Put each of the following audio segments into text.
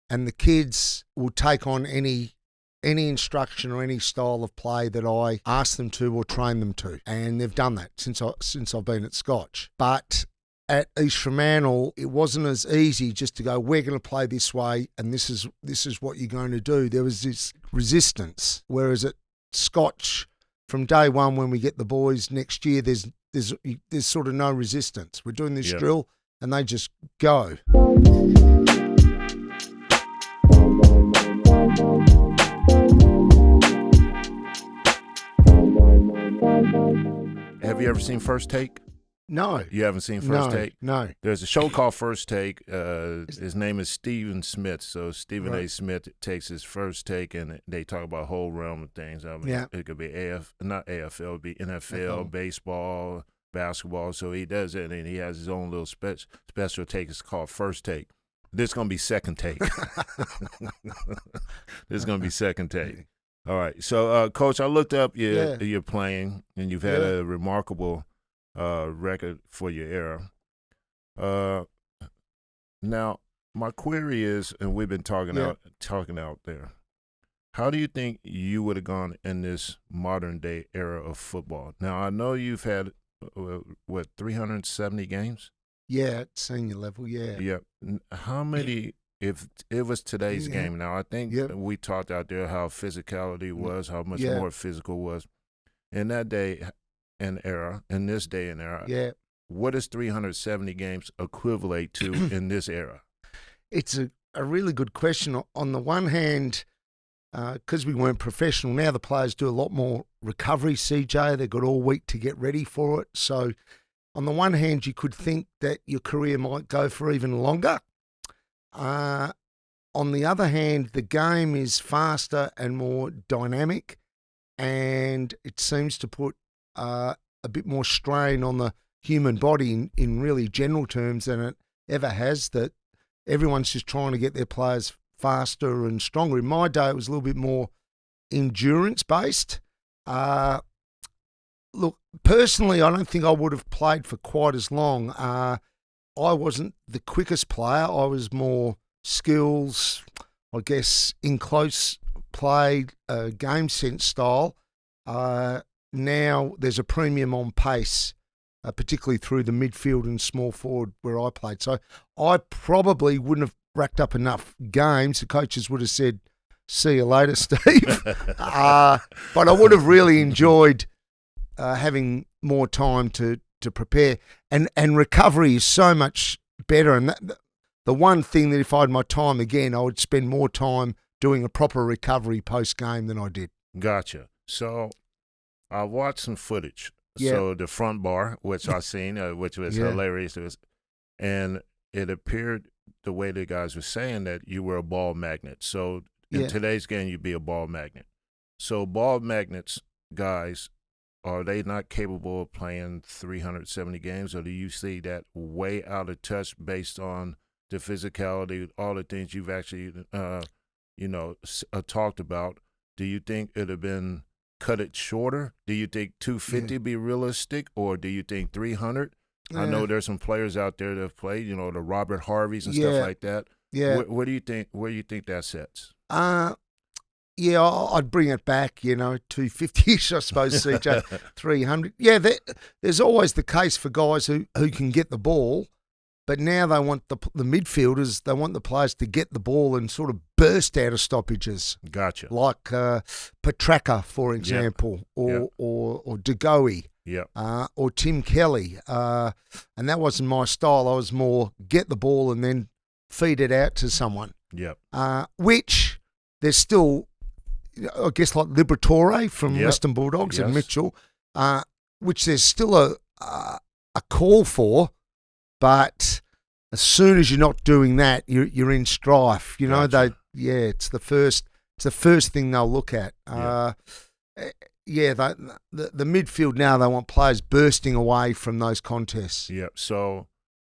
and the kids will take on any instruction or any style of play that I ask them to or train them to. And they've done that since I've been at Scotch. But at East Fremantle, it wasn't as easy just to go, we're going to play this way and this is what you're going to do. There was this resistance. Whereas at Scotch, from day one when we get the boys next year, there's sort of no resistance. We're doing this drill and they just go. Have you ever seen First Take? No. You haven't seen First Take? No. There's a show called First Take. His name is Stephen Smith. So Stephen A. Smith takes his first take, and they talk about a whole realm of things. I mean, it could be not AFL, it would be NFL, baseball, basketball. So he does it, and he has his own little special take. It's called First Take. This is going to be Second Take. This is going to be Second Take. All right. So, Coach, I looked up your playing, and you've had a remarkable record for your era. Now, my query is, and we've been talking out there, how do you think you would have gone in this modern-day era of football? Now, I know you've had, 370 games? Yeah, at senior level, yeah. Yeah. How many, if it was today's game, now I think we talked out there how physicality was, how much more physical was. In that day and era, in this day and era, what does 370 games equivalent to in this era? It's a really good question. On the one hand, because we weren't professional, now the players do a lot more recovery, CJ. They've got all week to get ready for it. So on the one hand, you could think that your career might go for even longer. On the other hand, the game is faster and more dynamic, and it seems to put a bit more strain on the human body in really general terms than it ever has, that everyone's just trying to get their players faster and stronger. In my day, it was a little bit more endurance-based. Look, personally, I don't think I would have played for quite as long. I wasn't the quickest player. I was more skills, I guess, in close play, game sense style. Now there's a premium on pace, particularly through the midfield and small forward where I played. So I probably wouldn't have racked up enough games. The coaches would have said, see you later, Steve. But I would have really enjoyed having more time to prepare. And recovery is so much better. And the one thing that if I had my time again, I would spend more time doing a proper recovery post-game than I did. Gotcha. So I watched some footage. So the front bar, which I seen, which was hilarious, and it appeared the way the guys were saying that you were a ball magnet. So in today's game, you'd be a ball magnet. So ball magnets, guys, are they not capable of playing 370 games, or do you see that way out of touch based on the physicality, all the things you've actually, talked about? Do you think it'd have been cut it shorter? Do you think 250 be realistic, or do you think 300? I know there's some players out there that have played, the Robert Harveys and stuff like that. Yeah. Where do you think that sets? I'd bring it back, 250-ish, I suppose, CJ, 300. Yeah, there's always the case for guys who can get the ball, but now they want the midfielders, they want the players to get the ball and sort of burst out of stoppages. Gotcha. Like Petraka, for example, or De Goey, or Tim Kelly. And that wasn't my style. I was more get the ball and then feed it out to someone. Which there's still, I guess, like Liberatore from Western Bulldogs and Mitchell, which there's still a call for, but as soon as you're not doing that, you're in strife. Gotcha. It's the first thing they'll look at. The midfield now, they want players bursting away from those contests. So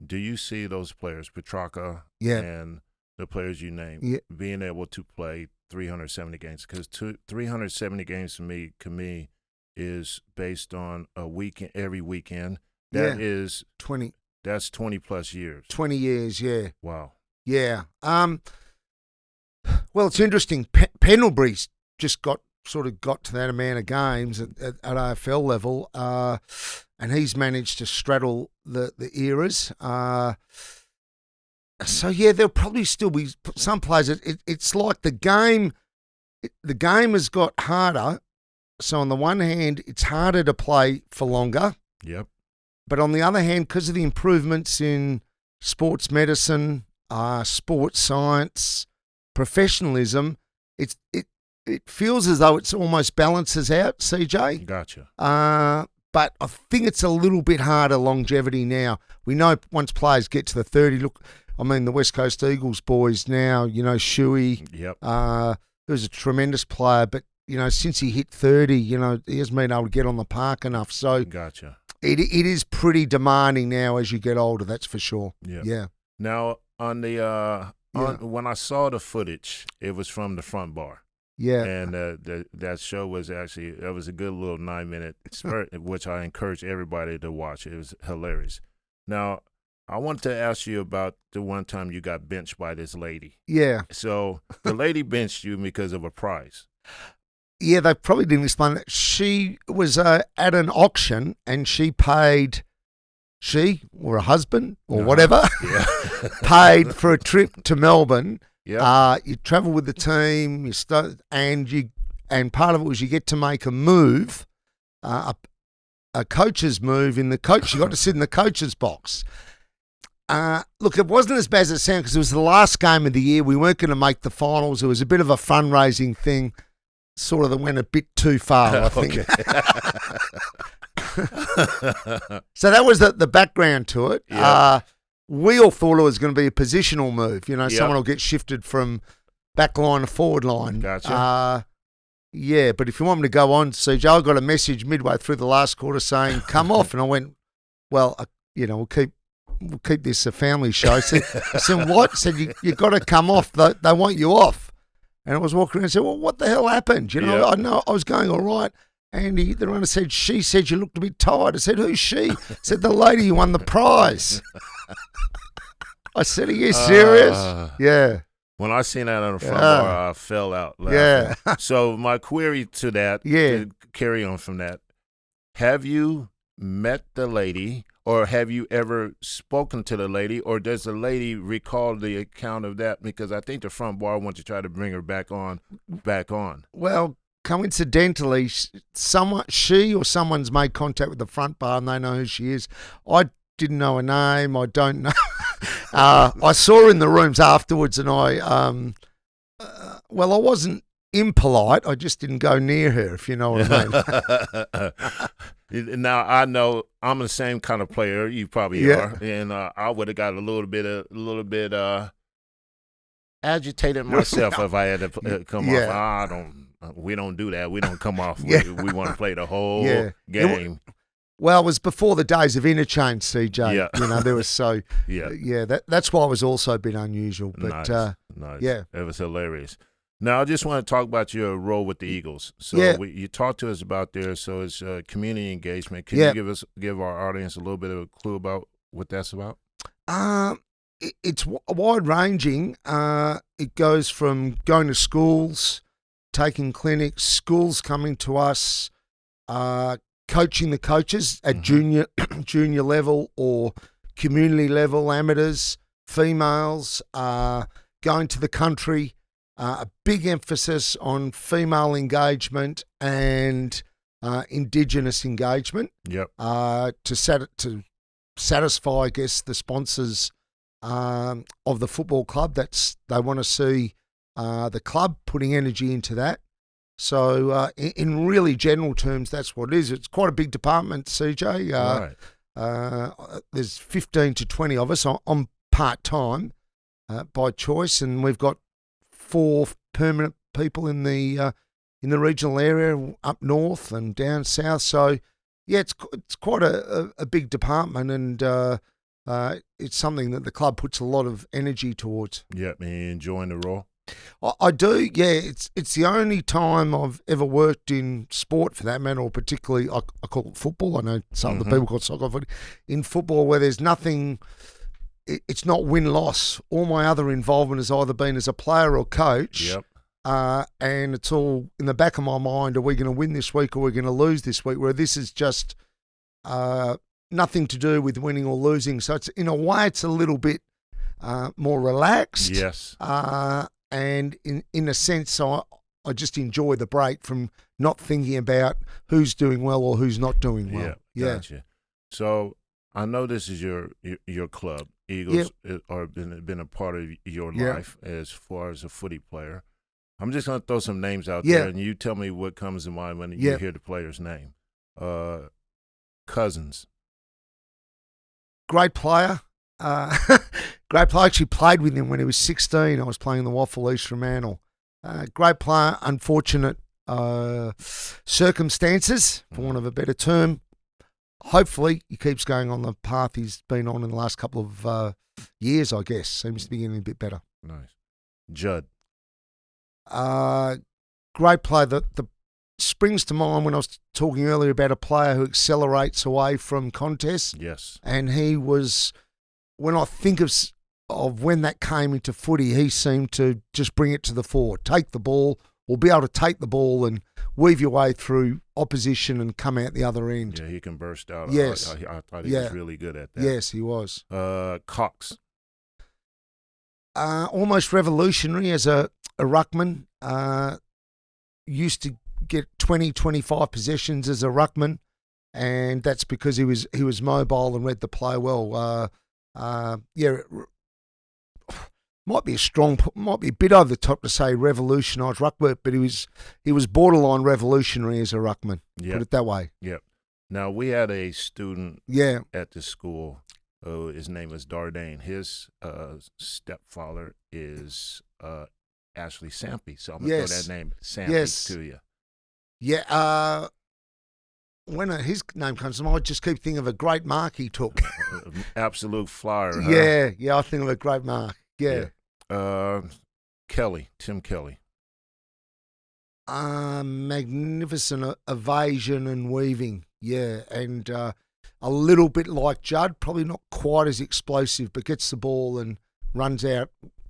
do you see those players, Petraka and the players you named, being able to play 370 games? Because 370 games to me is based on a weekend, every weekend. That is 20. That's 20 plus years. 20 years, yeah. Wow. Yeah. Well, it's interesting. Pendlebury's just got to that amount of games at AFL level, and he's managed to straddle the eras. So yeah, there'll probably still be some players. It's like the game. The game has got harder. So on the one hand, it's harder to play for longer. Yep. But on the other hand, because of the improvements in sports medicine, sports science, professionalism, it feels as though it's almost balances out, CJ. Gotcha. But I think it's a little bit harder longevity now. We know once players get to the 30, look, I mean, the West Coast Eagles boys now, Shuey. Yep. He was a tremendous player, but, since he hit 30, he hasn't been able to get on the park enough. So gotcha. It is pretty demanding now as you get older, that's for sure. Yep. Yeah. Now, on the when I saw the footage, it was from the front bar. Yeah. And that show was actually, it was a good little 9-minute, which I encourage everybody to watch. It was hilarious. Now, I wanted to ask you about the one time you got benched by this lady. Yeah. So the lady benched you because of a prize. Yeah, they probably didn't explain that. She was at an auction and she or a husband or whatever, paid for a trip to Melbourne. Yeah. You travel with the team, and part of it was you get to make a move, a coach's move in the coach. You got to sit in the coach's box. Look, it wasn't as bad as it sounded because it was the last game of the year. We weren't going to make the finals. It was a bit of a fundraising thing, sort of that went a bit too far, I think. So that was the background to it. Yep. We all thought it was going to be a positional move. Yep. Someone will get shifted from back line to forward line. Gotcha. Yeah, but if you want me to go on, CJ, I got a message midway through the last quarter saying, come off. And I went, well, we'll keep this a family show. I said, what? I said, you got to come off. They want you off. And I was walking around and said, well, what the hell happened? Yeah. I know I was going all right. And the runner said, she said you looked a bit tired. I said, who's she? I said, the lady who won the prize. I said, are you serious? Yeah. When I seen that on the front bar, I fell out laughing. Yeah. So my query to that, to carry on from that, have you met the lady or have you ever spoken to the lady, or does the lady recall the account of that? Because I think the front bar wants to try to bring her back on. Well, coincidentally, she or someone's made contact with the front bar and they know who she is. I didn't know her name. I don't know. I saw her in the rooms afterwards, and I wasn't impolite. I just didn't go near her, if you know what I mean. Now, I know I'm the same kind of player you probably are, and I would have got a little bit agitated myself if I had to come off. We don't do that. We don't come off. We want to play the whole game. Well, it was before the days of interchange, CJ. Yeah. There was that's why it was also a bit unusual. But nice. Yeah. It was hilarious. Now, I just want to talk about your role with the Eagles. So you talked to us about there. So it's community engagement. Can you give our audience a little bit of a clue about what that's about? It's wide ranging. It goes from going to schools, taking clinics, schools coming to us, coaching the coaches at junior level or community level, amateurs, females, going to the country. A big emphasis on female engagement and Indigenous engagement. Yep. To satisfy, I guess, the sponsors of the football club. They want to see the club putting energy into that. So in really general terms, that's what it is. It's quite a big department, CJ. Right. There's 15 to 20 of us on part-time by choice, and we've got 4 permanent people in the regional area up north and down south. So, it's quite a big department, and it's something that the club puts a lot of energy towards. Yeah, and you enjoying the role? I do, yeah. It's the only time I've ever worked in sport, for that matter, or particularly I call it football. I know some of the people call it soccer, but in football where there's nothing. It's not win-loss. All my other involvement has either been as a player or coach. Yep. and it's all in the back of my mind. Are we going to win this week or are we going to lose this week? Where this is just nothing to do with winning or losing. So it's in a way, it's a little bit more relaxed. Yes. And in a sense, I just enjoy the break from not thinking about who's doing well or who's not doing well. Yeah. Gotcha. So I know this is your club. Eagles are been a part of your life as far as a footy player. I'm just going to throw some names out there, and you tell me what comes to mind when you hear the player's name. Cousins. Great player. Great player. Actually played with him when he was 16. I was playing the Waffle East Fremantle. Great player. Unfortunate circumstances, for want of a better term. Hopefully he keeps going on the path he's been on in the last couple of years, I guess. Seems to be getting a bit better. Nice. Judd. Great player. The springs to mind when I was talking earlier about a player who accelerates away from contests. Yes. And he was, when I think of when that came into footy, he seemed to just bring it to the fore, take the ball, or be able to take the ball and weave your way through opposition and come out the other end. Yeah, he can burst out. Yes. I thought he was really good at that. Yes, he was. Cox. Almost revolutionary as a ruckman. Used to get 20, 25 possessions as a ruckman, and that's because he was mobile and read the play well. Might be a bit over the top to say revolutionised ruckman, but he was borderline revolutionary as a ruckman. Yep. Put it that way. Yep. Now we had a student at the school. His name is Dardane. His stepfather is Ashley Sampe. So I'm gonna throw that name Sampe to you. Yeah. When his name comes to mind, I just keep thinking of a great mark he took. Absolute flyer. Huh? Yeah. I think of a great mark. Yeah. Kelly, Tim Kelly. Magnificent evasion and weaving. Yeah, and a little bit like Judd, probably not quite as explosive, but gets the ball and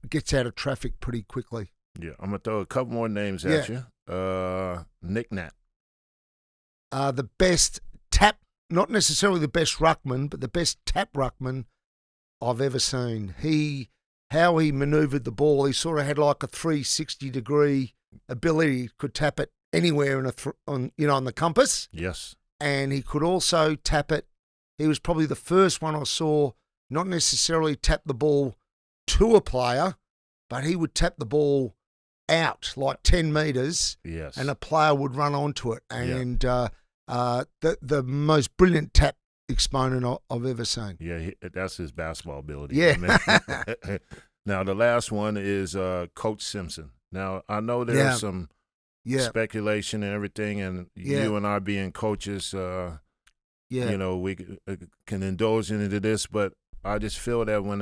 gets out of traffic pretty quickly. Yeah, I'm going to throw a couple more names at you. Nick Nat. The best tap, not necessarily the best ruckman, but the best tap ruckman I've ever seen. How he manoeuvred the ball, he sort of had like a 360-degree ability. He could tap it anywhere on the compass. Yes. And he could also tap it. He was probably the first one I saw not necessarily tap the ball to a player, but he would tap the ball out like 10 metres, and a player would run onto it. And the most brilliant tap exponent I've ever seen. Yeah, that's his basketball ability. Yeah. Now, the last one is Coach Simpson. Now, I know there's some speculation and everything, and you and I being coaches, we can indulge into this, but I just feel that when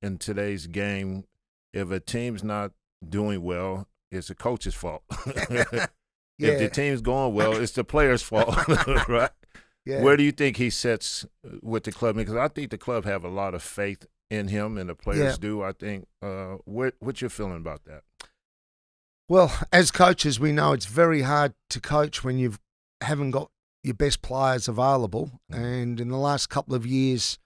in today's game, if a team's not doing well, it's a coach's fault. If the team's going well, it's the player's fault, right? Yeah. Where do you think he sits with the club? Because I think the club have a lot of faith in him, and the players do. I think. What's your feeling about that? Well, as coaches, we know it's very hard to coach when you haven't got your best players available. Mm-hmm. And in the last couple of years,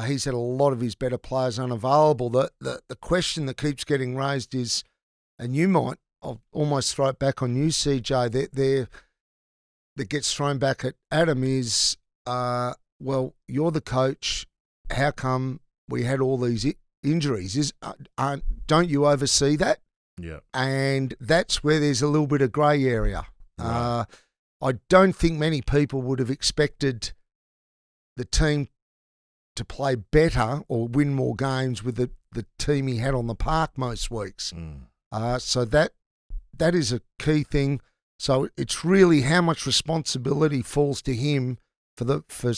he's had a lot of his better players unavailable. The question that keeps getting raised is, and I'll almost throw it back on you, CJ, that gets thrown back at Adam is, well, you're the coach. How come we had all these injuries? Don't you oversee that? Yeah. And that's where there's a little bit of grey area. Right. I don't think many people would have expected the team to play better or win more games with the team he had on the park most weeks. So that is a key thing. So it's really how much responsibility falls to him for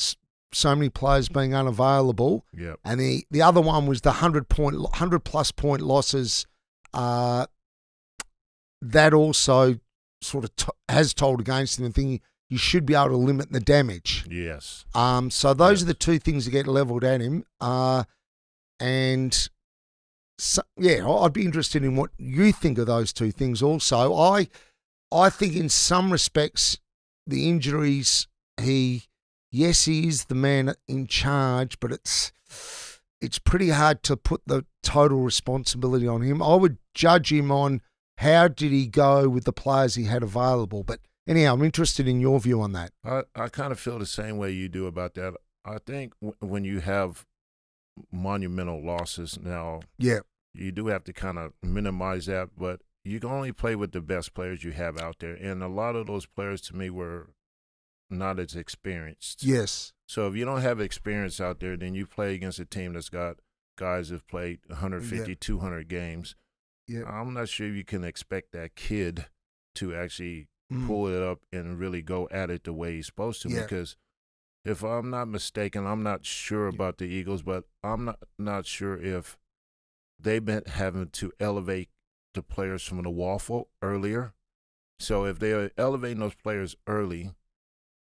so many players being unavailable. Yep. And the other one was the 100+ point losses. That also sort of has told against him and thinking you should be able to limit the damage. Yes. So those are the two things that get levelled at him. And So, yeah, I'd be interested in what you think of those two things also. I think in some respects, the injuries, yes, he is the man in charge, but it's pretty hard to put the total responsibility on him. I would judge him on how did he go with the players he had available. But anyhow, I'm interested in your view on that. I kind of feel the same way you do about that. I think when you have monumental losses now, yeah, you do have to kind of minimize that, but you can only play with the best players you have out there. And a lot of those players, to me, were not as experienced. Yes. So if you don't have experience out there, then you play against a team that's got guys who've played 150, 200 games. Yeah. I'm not sure you can expect that kid to actually pull it up and really go at it the way he's supposed to. Yeah. Because if I'm not mistaken, I'm not sure about the Eagles, but I'm not sure if they've been having to elevate the players from the waffle earlier. So if they are elevating those players early,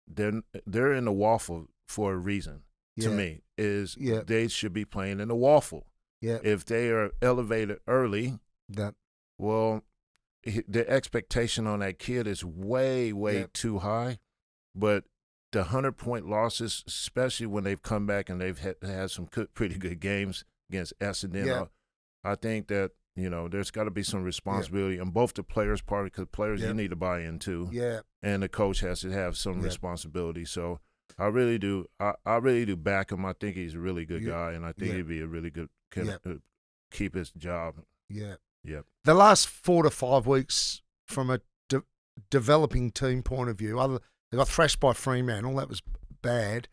they're in the waffle for a reason. To me, they should be playing in the waffle. Yeah. If they are elevated early, well, the expectation on that kid is way too high. But the 100-point losses, especially when they've come back and they've had some pretty good games against Essendon, I think that, there's got to be some responsibility on both the players' part, because players you need to buy in too. Yeah. And the coach has to have some responsibility. So I really do. I really do back him. I think he's a really good guy, and I think he'd be a really good keep his job. Yeah. Yep. The last 4 to 5 weeks, from a developing team point of view, they got thrashed by Fremantle. That was bad,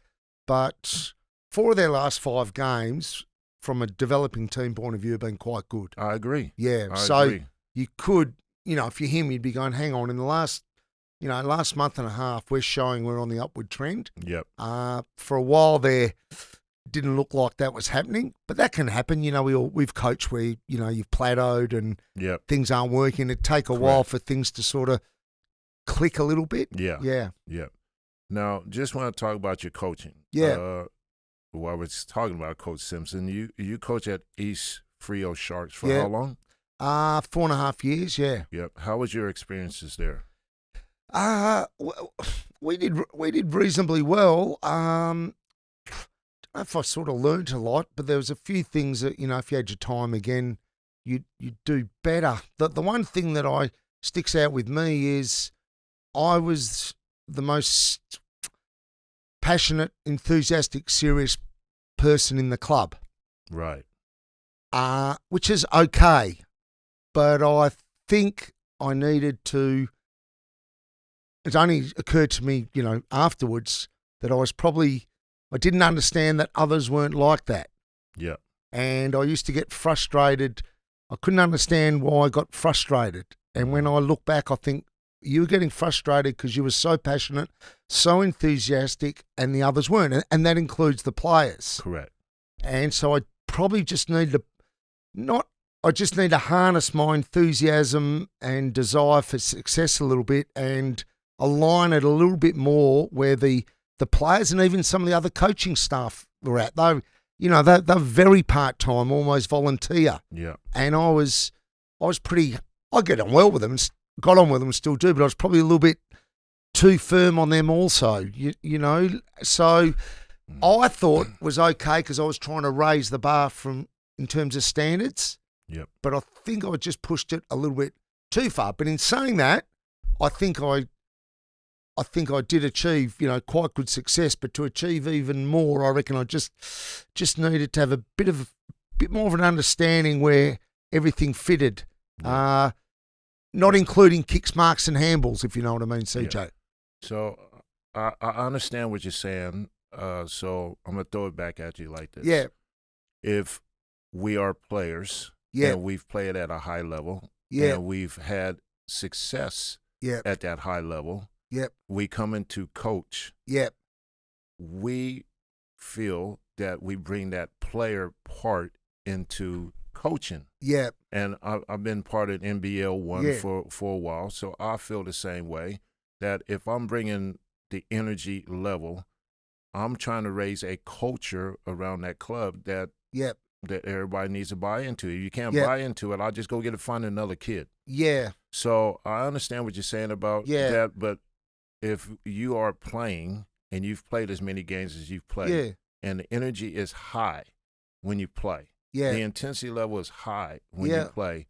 but 4 of their last 5 games, from a developing team point of view, have been quite good. I agree. Yeah. I agree. You could, if you're him, you'd be going, hang on, in the last month and a half, we're showing we're on the upward trend. Yep. For a while there, didn't look like that was happening, but that can happen. We've coached where, you've plateaued and things aren't working. It'd take a while for things to sort of click a little bit. Yeah. Yeah. Yeah. Now, just want to talk about your coaching. Yeah. While we're talking about Coach Simpson, you coach at East Frio Sharks for how long? 4.5 years, yeah. Yep. How was your experiences there? We did reasonably well. I don't know if I sort of learned a lot, but there was a few things that, if you had your time again, you'd do better. The one thing that sticks out with me is I was the most passionate, enthusiastic, serious person in the club. Right. Which is okay, but I think I needed to. It only occurred to me, afterwards, that I didn't understand that others weren't like that. Yeah. And I used to get frustrated. I couldn't understand why I got frustrated. And when I look back, I think you were getting frustrated because you were so passionate, so enthusiastic, and the others weren't. And that includes the players. Correct. And so I probably just need to harness my enthusiasm and desire for success a little bit and align it a little bit more where the players and even some of the other coaching staff were at. They're very part-time, almost volunteer. Yeah. And I get on well with them and got on with them and still do, but I was probably a little bit too firm on them also, So I thought was okay because I was trying to raise the bar in terms of standards. Yep. But I think I just pushed it a little bit too far. But in saying that, I think I did achieve, quite good success. But to achieve even more, I reckon I just needed to have a bit more of an understanding where everything fitted. Yeah. Not including kicks, marks, and handballs, if you know what I mean, CJ. Yeah. So I understand what you're saying. So I'm going to throw it back at you like this. Yeah. If we are players and we've played at a high level and we've had success at that high level, we come into coach. We feel that we bring that player part into coaching. And I've been part of NBL 1 for a while, so I feel the same way, that if I'm bringing the energy level, I'm trying to raise a culture around that club that that everybody needs to buy into. If you can't Yeah. buy into it, I'll just go get it, find another kid. Yeah. So I understand what you're saying about that, but if you are playing and you've played as many games as you've played, and the energy is high when you play, the intensity level is high when you play,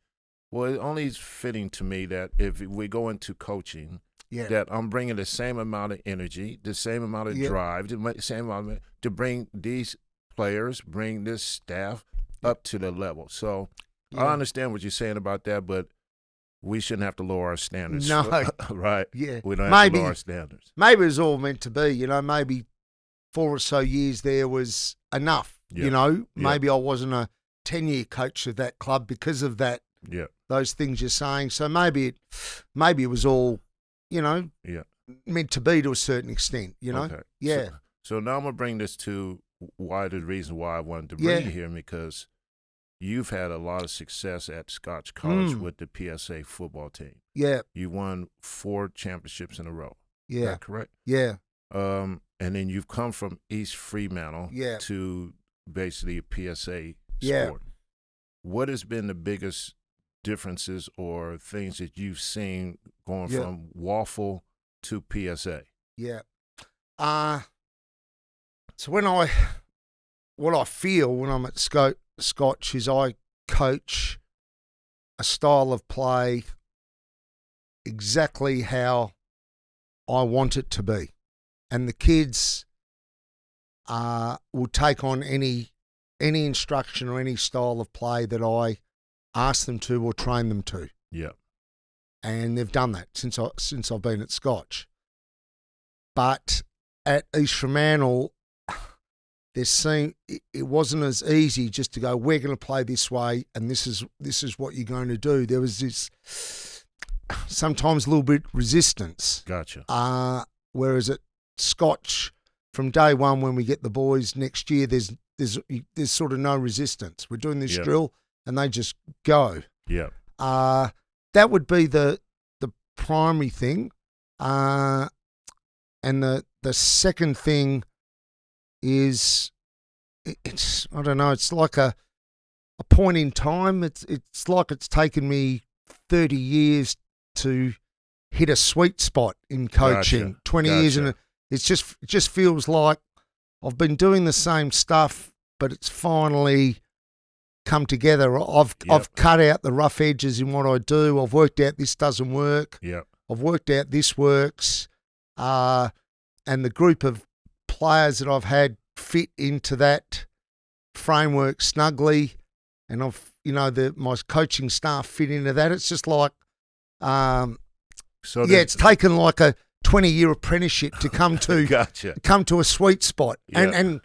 well, it only is fitting to me that if we go into coaching, that I'm bringing the same amount of energy, the same amount of drive, the same amount to bring these players, bring this staff up to the level. So I understand what you're saying about that, but we shouldn't have to lower our standards. No. Right? Yeah. We don't have to lower our standards. Maybe it was all meant to be, you know, maybe 4 or so years there was enough, you know. Maybe I wasn't a 10-year coach of that club because of that, those things you're saying. So maybe it was all, you know, meant to be to a certain extent, you know. Okay. Yeah. So now I'm going to bring this to the reason why I wanted to bring you here, because you've had a lot of success at Scotch College with the PSA football team. Yeah. You won 4 championships in a row. Yeah. Is that correct? Yeah. And then you've come from East Fremantle to basically a PSA sport. What has been the biggest differences or things that you've seen going from Waffle to PSA? Yeah. So what I feel when I'm at Scotch is I coach a style of play exactly how I want it to be. And the kids will take on any instruction or any style of play that I ask them to or train them to. Yeah. And they've done that since I've been at Scotch. But at East Fremantle, it wasn't as easy just to go, we're going to play this way and this is what you're going to do. There was this sometimes a little bit resistance. Gotcha. Whereas at Scotch, from day one when we get the boys next year, there's sort of no resistance. We're doing this drill and they just go. Yeah. That would be the primary thing. And the second thing is it's I don't know, it's like a point in time. It's like it's taken me 30 years to hit a sweet spot in coaching. Gotcha. 20 years, and it just feels like I've been doing the same stuff, but it's finally come together. I've cut out the rough edges in what I do. I've worked out this doesn't work. I've worked out this works. And the group of players that I've had fit into that framework snugly, and my coaching staff fit into that. It's just like, it's taken like a 20-year apprenticeship to come to come to a sweet spot, and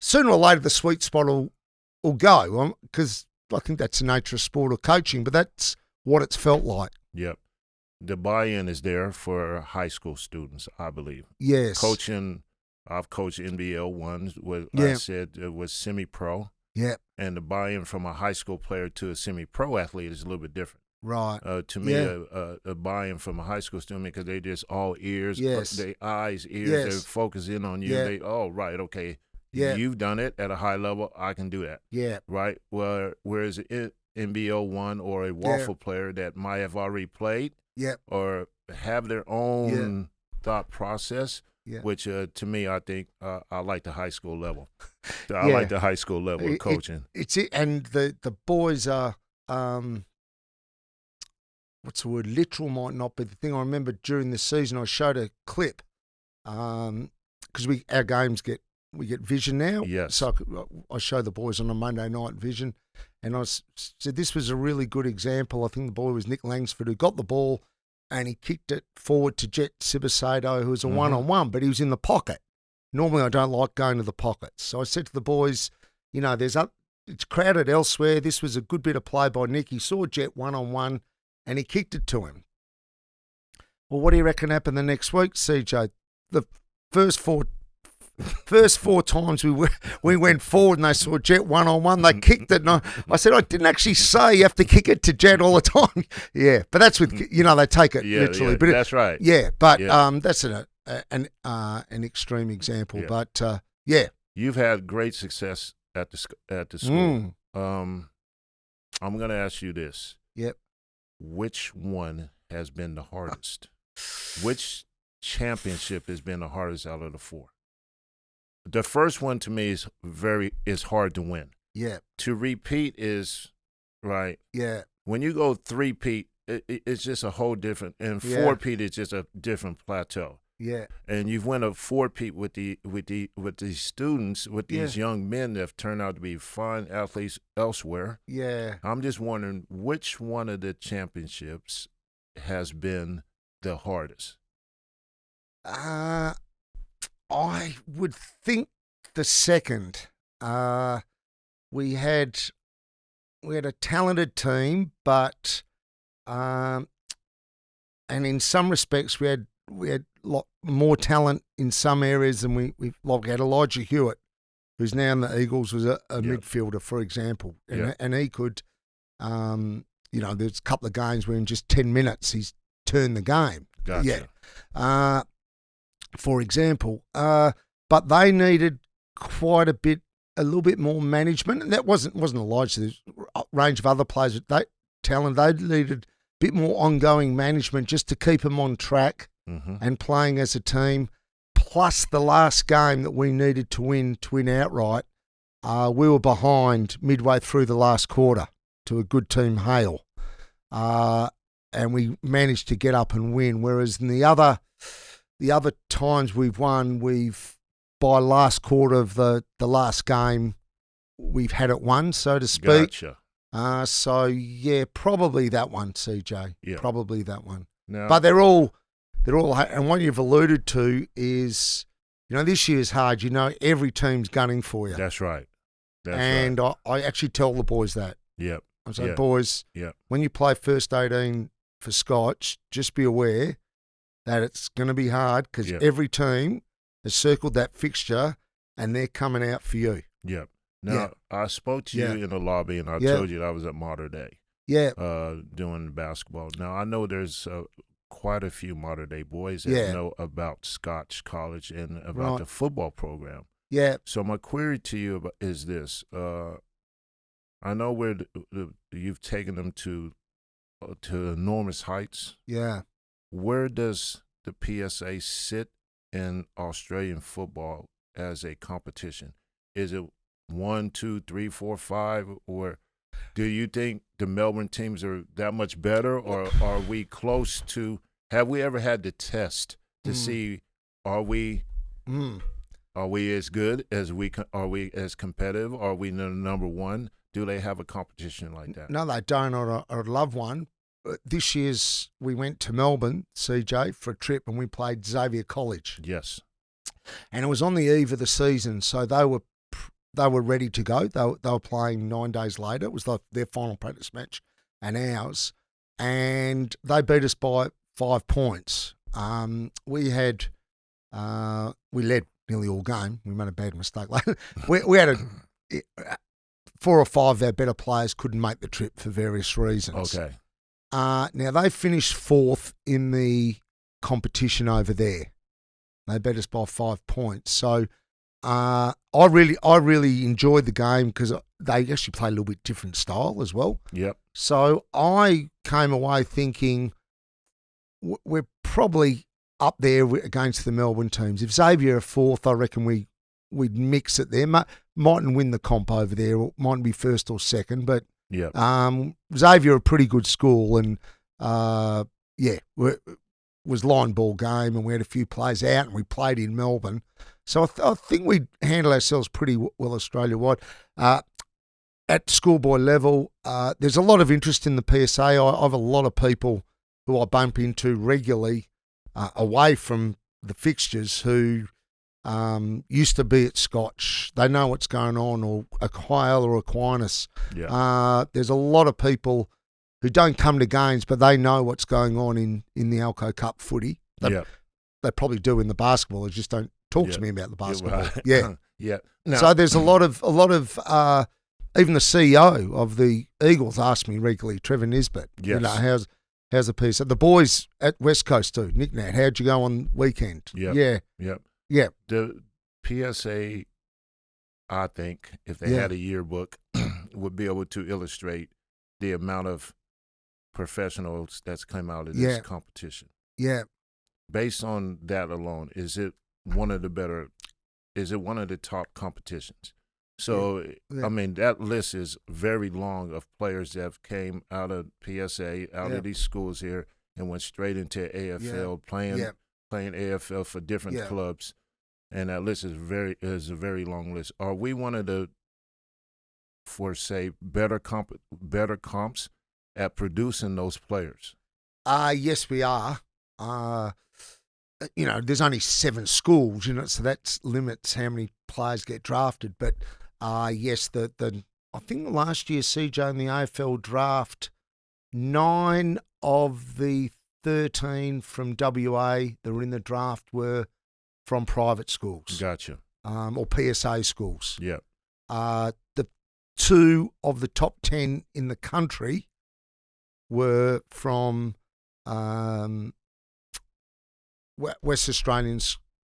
sooner or later the sweet spot will go, because I think that's the nature of sport or coaching, but that's what it's felt like. Yep. The buy-in is there for high school students, I believe. Yes. Coaching, I've coached NBL ones. I said it was semi-pro. Yeah. And the buy-in from a high school player to a semi-pro athlete is a little bit different. Right. To me, a buy-in from a high school student, because they just all ears, they eyes, ears, they focus in on you. They, okay. Yeah. You've done it at a high level. I can do that. Yeah. Right. Whereas an NBL one or a Waffle player that might have already played, or have their own thought process, which to me, I think I like the high school level. I like the high school level of coaching. And the boys are, what's the word? Literal might not be the thing. I remember during the season, I showed a clip, because our games we get vision now. Yes. So I show the boys on a Monday night vision, and I said this was a really good example. I think the boy was Nick Langsford, who got the ball and he kicked it forward to Jet Sibasato, who was a one-on-one, but he was in the pocket. Normally I don't like going to the pockets. So I said to the boys, it's crowded elsewhere. This was a good bit of play by Nick. He saw Jet one-on-one and he kicked it to him. Well, what do you reckon happened the next week, CJ? The first four times we went forward and they saw Jet one-on-one, they kicked it. And I said, I didn't actually say you have to kick it to Jet all the time. Yeah, but that's with, they take it literally. But that's right. Yeah, but that's an extreme example. Yeah. But, You've had great success at the school. I'm going to ask you this. Yep. Which one has been the hardest? Which championship has been the hardest out of the 4? The first one to me is hard to win. Yeah. To repeat is right. Yeah. When you go 3-peat, it's just a whole different, and 4-peat is just a different plateau. Yeah. And you've won a 4-peat with these students, with these young men that have turned out to be fine athletes elsewhere. Yeah. I'm just wondering which one of the championships has been the hardest. I would think the second. We had a talented team, but and in some respects we had a lot more talent in some areas than we had Elijah Hewitt, who's now in the Eagles, was a midfielder, for example, and he could, there's a couple of games where in just 10 minutes he's turned the game. Gotcha. Yeah. For example, but they needed quite a little bit more management, and that wasn't Elijah. There's a range of other players that they needed a bit more ongoing management just to keep them on track and playing as a team. Plus, the last game that we needed to win outright, we were behind midway through the last quarter to a good team, Hale, and we managed to get up and win. Whereas in the other times we've won, by last quarter of the last game, we've had it won, so to speak. Gotcha. So yeah, probably that one, CJ. Yeah. Probably that one. No. But they're all, and what you've alluded to is, this year's hard. Every team's gunning for you. That's right. And I actually tell the boys that. Yep. I say, boys, when you play first 18 for Scotch, just be aware that it's going to be hard because every team has circled that fixture and they're coming out for you. Yep. Now, I spoke to you in the lobby and I told you that I was at Mater Day. Yeah. Doing basketball. Now, I know there's quite a few Mater Day boys that know about Scotch College and about the football program. Yeah. So my query to you is this. I know you've taken them to enormous heights. Yeah. Where does the PSA sit in Australian football as a competition? Is it 1, 2, 3, 4, 5, or do you think the Melbourne teams are that much better, or are we close to? Have we ever had the test to see are we as good as are we as competitive? Are we the number one? Do they have a competition like that? No, they don't. I'd love one. This year's we went to Melbourne, CJ, for a trip, and we played Xavier College. Yes, and it was on the eve of the season, so they were ready to go. They were playing 9 days later. It was their final practice match and ours, and they beat us by 5 points. We led nearly all game. We made a bad mistake later. we had 4 or 5 of our better players couldn't make the trip for various reasons. Okay. Now they finished 4th in the competition over there. They beat us by 5 points. So I really enjoyed the game because they actually play a little bit different style as well. Yep. So I came away thinking we're probably up there against the Melbourne teams. If Xavier are 4th, I reckon we'd mix it there. Mightn't win the comp over there, or mightn't be 1st or 2nd, but Xavier are a pretty good school, and it was line ball game, and we had a few players out, and we played in Melbourne. So I think we handle ourselves pretty well Australia-wide. At schoolboy level, there's a lot of interest in the PSA. I have a lot of people who I bump into regularly away from the fixtures who used to be at Scotch. They know what's going on, or Aquile or Aquinas. Yeah. There's a lot of people who don't come to games, but they know what's going on in the Alco Cup footy. They probably do in the basketball. They just don't talk to me about the basketball. Yeah. No. So there's a lot of even the CEO of the Eagles asked me regularly, Trevor Nisbet. Yes. How's the piece? The boys at West Coast too. Nick Nat, how'd you go on weekend? Yep. Yeah. Yep. Yeah. The PSA, I think, if they had a yearbook, would be able to illustrate the amount of professionals that's come out of this competition. Yeah. Based on that alone, is it one of the top competitions? So, I mean, that list is very long of players that have came out of PSA, out of these schools here, and went straight into AFL, playing AFL for different clubs. And that list is a very long list. Are we one of the, for say, better comps at producing those players? Yes, we are. There's only 7 schools, so that limits how many players get drafted. But yes, I think last year, CJ, in the AFL draft, 9 of the 13 from WA that were in the draft were from private schools. Gotcha. Or PSA schools. Yeah. The 2 of the top 10 in the country were from West Australian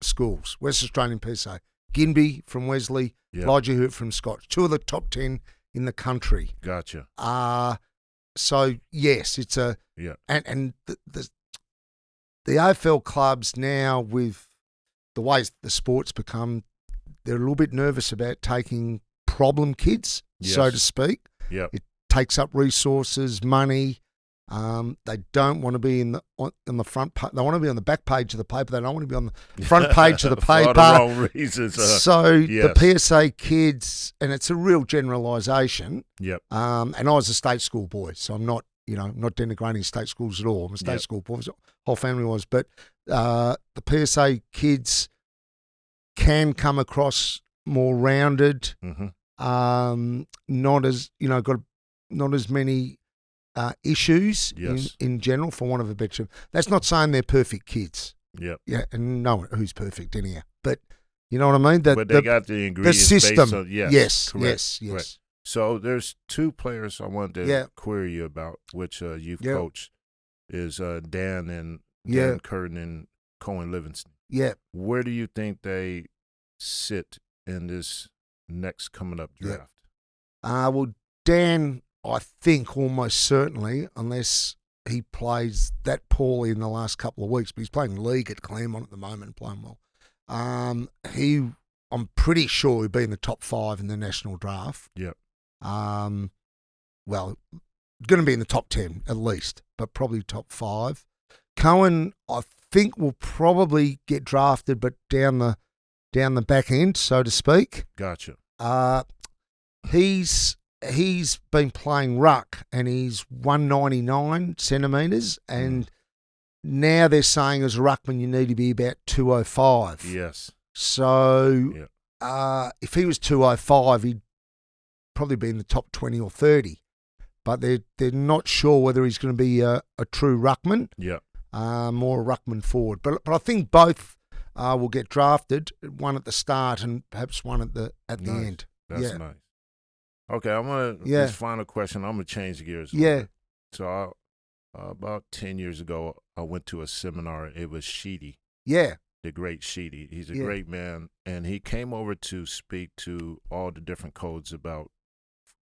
schools, West Australian PSA. Ginby from Wesley, Elijah Hurt from Scotch. 2 of the top 10 in the country. Gotcha. So yes, it's and the AFL clubs now, with the way the sport's become, they're a little bit nervous about taking problem kids, so to speak. Yeah. It takes up resources, money. They don't want to be on the front page. They want to be on the back page of the paper. They don't want to be on the front page of the paper. For the wrong reasons. The PSA kids, and it's a real generalisation. Yep. And I was a state school boy, so I'm not, not denigrating state schools at all. I'm a state school boy. The whole family was. But the PSA kids can come across more rounded. Mm-hmm. Not as, got not as many issues in general, for want of a better term. That's not saying they're perfect kids. Yeah. Yeah, and no one who's perfect anyhow. But you know what I mean? But they got the ingredients. The system. Based on, yes. Correct. So there's 2 players I wanted to query you about, which you've coached, is Dan Curtin and Cohen Livingston. Yeah. Where do you think they sit in this next coming up draft? Well, Dan, I think almost certainly, unless he plays that poorly in the last couple of weeks, but he's playing league at Claremont at the moment, playing well. I'm pretty sure he'll be in the top 5 in the national draft. Yep. Well, going to be in the top 10 at least, but probably top 5. Cohen, I think, will probably get drafted, but down the back end, so to speak. Gotcha. He's been playing ruck, and he's 199 centimetres, and now they're saying as a ruckman you need to be about 205. Yes. So if he was 205, he'd probably be in the top 20 or 30. But they're not sure whether he's going to be a true ruckman. Yeah. More a ruckman forward. But I think both will get drafted, one at the start and perhaps one at the end. That's nice. Okay, I'm going to, this final question, I'm going to change gears a little bit. So about 10 years ago, I went to a seminar. It was Sheedy. Yeah. The great Sheedy. He's a great man. And he came over to speak to all the different codes about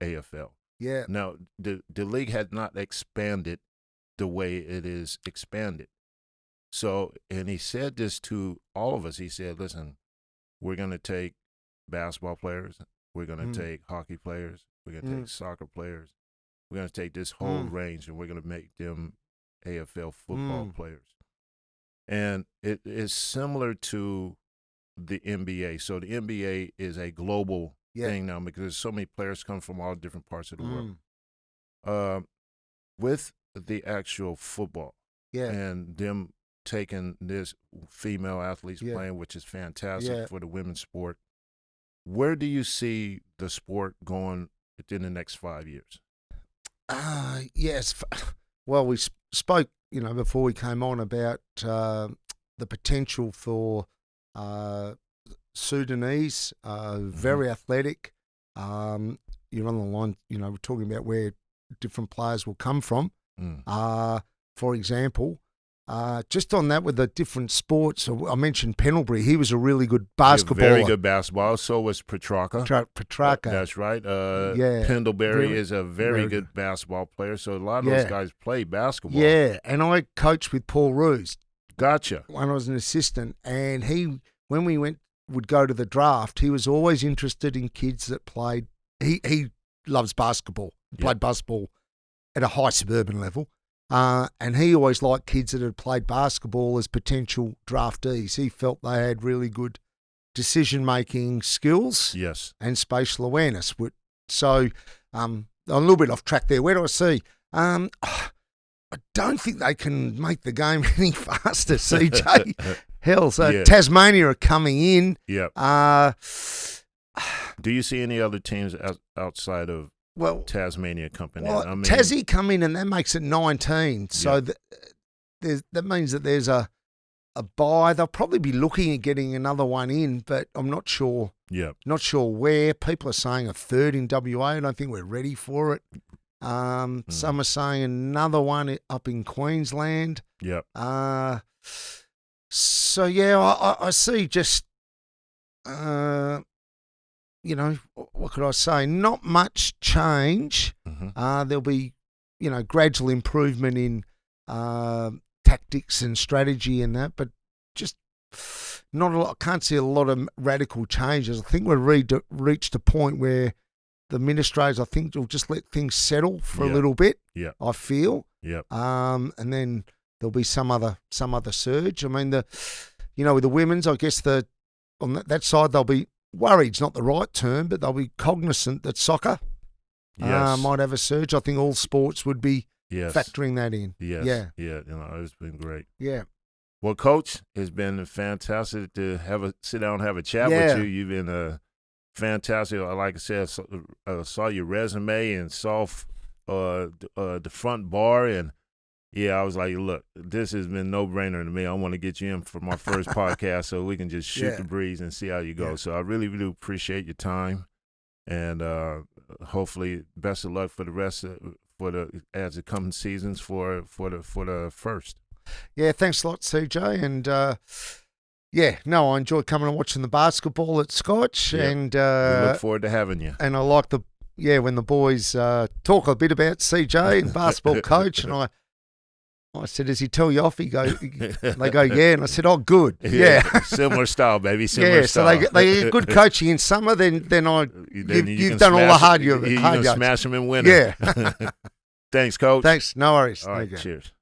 AFL. Yeah. Now, the league had not expanded the way it is expanded. So, and he said this to all of us. He said, listen, we're going to take basketball players. We're going to take hockey players. We're going to take soccer players. We're going to take this whole range, and we're going to make them AFL football players. And it is similar to the NBA. So the NBA is a global thing now because there's so many players come from all different parts of the world. With the actual football and them taking this female athletes playing, which is fantastic for the women's sport, where do you see the sport going within the next 5 years? Yes. Well, we spoke, before we came on about the potential for Sudanese, very athletic. You're on the line, we're talking about where different players will come from. For example, just on that with the different sports, I mentioned Pendlebury. He was a really good basketballer. Very good basketball. So was Petrarca. Petrarca. That's right. Yeah. Pendlebury is a very good basketball player. So a lot of those guys play basketball. Yeah, and I coached with Paul Roos. Gotcha. When I was an assistant, and when we would go to the draft, he was always interested in kids that played. He loves basketball. He played basketball at a high suburban level. And he always liked kids that had played basketball as potential draftees. He felt they had really good decision-making skills and spatial awareness. So I'm a little bit off track there. Where do I see? I don't think they can make the game any faster, CJ. Hell, so Tasmania are coming in. Yeah. Do you see any other teams outside of Tasmania coming in? I mean, Tassie come in and that makes it 19. So that means that there's a bye. They'll probably be looking at getting another one in, but I'm not sure. Yeah. Not sure where. People are saying a third in WA. I don't think we're ready for it. Some are saying another one up in Queensland. Yeah. So I see just what could I say? Not much change. Mm-hmm. There'll be, gradual improvement in tactics and strategy and that, but just not a lot. I can't see a lot of radical changes. I think we've reached a point where the administrators, I think, will just let things settle for a little bit. Yeah, I feel. Yeah. And then there'll be some other surge. I mean, with the women's, I guess on that side they'll be. Worried's not the right term, but they'll be cognizant that soccer might have a surge. I think all sports would be factoring that in. Yes. Yeah. Yeah. It's been great. Yeah. Well, Coach, it's been fantastic to sit down and have a chat with you. You've been fantastic. Like I said, I saw your resume and saw the front bar, and I was like, look, this has been no-brainer to me. I want to get you in for my first podcast so we can just shoot the breeze and see how you go. So I really, really appreciate your time, and hopefully best of luck for the rest as the coming seasons for the first. Yeah, thanks a lot, CJ, and I enjoy coming and watching the basketball at Scotch, and we look forward to having you. And I like when the boys talk a bit about CJ and basketball coach, and I said, does he tell you off? They go, yeah. And I said, oh, good. Yeah. Similar style, baby. Similar style. So they get good coaching in summer, then you've done all the hard work. You can smash them and win them. Yeah. Thanks, Coach. Thanks. No worries. All right, cheers.